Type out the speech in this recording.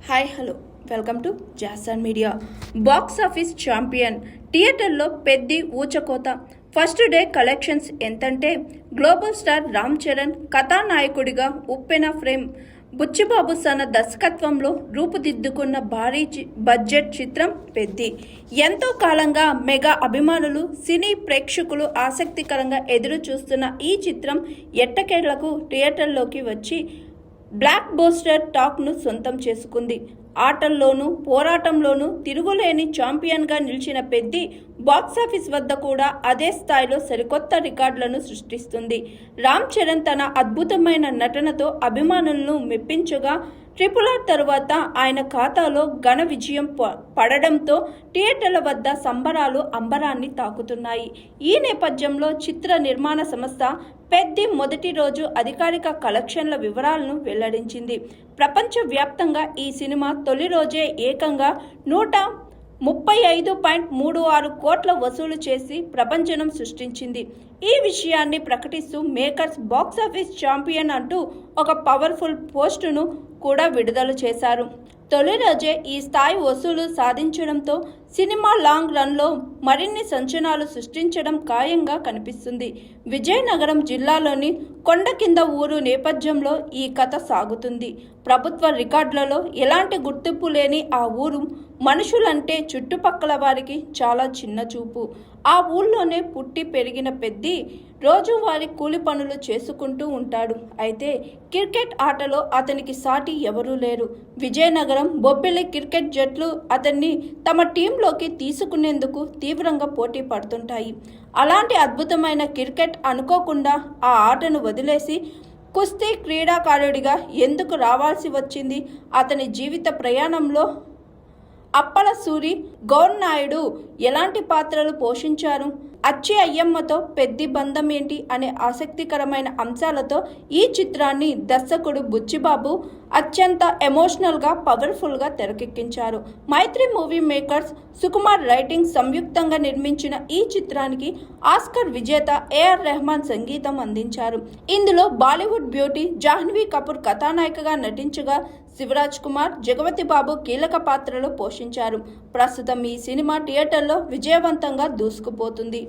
Hi hello welcome to Jason media. Box office champion థియేటర్లో పెద్ది ఊచకోత. First day collections ఎంతంటే global star Ram Charan కథానాయకుడిగా ఉప్పెన frame. Buchibabu సన దర్శకత్వంలో రూపుదిద్దుకున్న భారీ బడ్జెట్ చిత్రం పెద్ది. ఎంతో కాలంగా మెగా అభిమానులు, సినీ ప్రేక్షకులు ఆసక్తికరంగా ఎదురు చూస్తున్న ఈ చిత్రం ఎట్టకేళ్లకు థియేటర్లోకి వచ్చి బ్లాక్ బస్టర్ టాక్ను సొంతం చేసుకుంది. ఆటల్లోనూ పోరాటంలోనూ తిరుగులేని ఛాంపియన్గా నిలిచిన పెద్ది బాక్సాఫీస్ వద్ద కూడా అదే స్థాయిలో సరికొత్త రికార్డులను సృష్టిస్తుంది. రామ్ చరణ్ తన అద్భుతమైన నటనతో అభిమానులను మెప్పించగా RRR తరువాత ఆయన ఖాతాలో ఘన విజయం పడడంతో థియేటర్ల వద్ద సంబరాలు అంబరాన్ని తాకుతున్నాయి. ఈ నేపథ్యంలో చిత్ర నిర్మాణ సంస్థ పెద్ది మొదటి రోజు అధికారిక కలెక్షన్ల వివరాలను వెల్లడించింది. ప్రపంచవ్యాప్తంగా ఈ సినిమా తొలి రోజే ఏకంగా 135.36 కోట్ల వసూలు చేసి ప్రపంచనం సృష్టించింది. ఈ విషయాన్ని ప్రకటిస్తూ మేకర్స్ బాక్సాఫీస్ ఛాంపియన్ అంటూ ఒక పవర్ఫుల్ పోస్టును కూడా విడుదల చేశారు. తొలి రోజే ఈ స్థాయి వసూలు సాధించడంతో సినిమా లాంగ్ రన్లో మరిన్ని సంచలనాలు సృష్టించడం ఖాయంగా కనిపిస్తుంది. విజయనగరం జిల్లాలోని కొండ కింద ఊరు నేపథ్యంలో ఈ కథ సాగుతుంది. ప్రభుత్వ రికార్డులలో ఎలాంటి గుర్తింపు లేని ఆ ఊరు మనుషులంటే చుట్టుపక్కల వారికి చాలా చిన్న చూపు. ఆ ఊళ్ళోనే పుట్టి పెరిగిన పెద్ది రోజువారీ కూలి పనులు చేసుకుంటూ ఉంటాడు. అయితే క్రికెట్ ఆటలో అతనికి సాటి ఎవరూ లేరు. విజయనగరం, బొబ్బిలి క్రికెట్ జట్లు అతన్ని తమ టీంలోకి తీసుకునేందుకు తీవ్రంగా పోటీ పడుతుంటాయి. అలాంటి అద్భుతమైన క్రికెట్ అనుకోకుండా ఆ ఆటను వదిలేసి కుస్తీ క్రీడాకారుడిగా ఎందుకు రావాల్సి వచ్చింది? అతని జీవిత ప్రయాణంలో అప్పల సూరి, గౌర్ నాయుడు ఎలాంటి పాత్రలు పోషించారు? అచ్చి అయ్యమ్మతో పెద్ది బంధం ఏంటి అనే ఆసక్తికరమైన అంశాలతో ఈ చిత్రాన్ని దర్శకుడు బుచ్చిబాబు అత్యంత ఎమోషనల్గా, పవర్ఫుల్గా తెరకెక్కించారు. మైత్రి మూవీ మేకర్స్, సుకుమార్ రైటింగ్ సంయుక్తంగా నిర్మించిన ఈ చిత్రానికి ఆస్కర్ విజేత AR రెహమాన్ సంగీతం అందించారు. ఇందులో బాలీవుడ్ బ్యూటీ జాహ్నవి కపూర్ కథానాయికగా నటించగా శివరాజ్ కుమార్, జగపతి బాబు కీలక పాత్రలు పోషించారు. ప్రస్తుతం ఈ సినిమా థియేటర్లో విజయవంతంగా దూసుకుపోతుంది.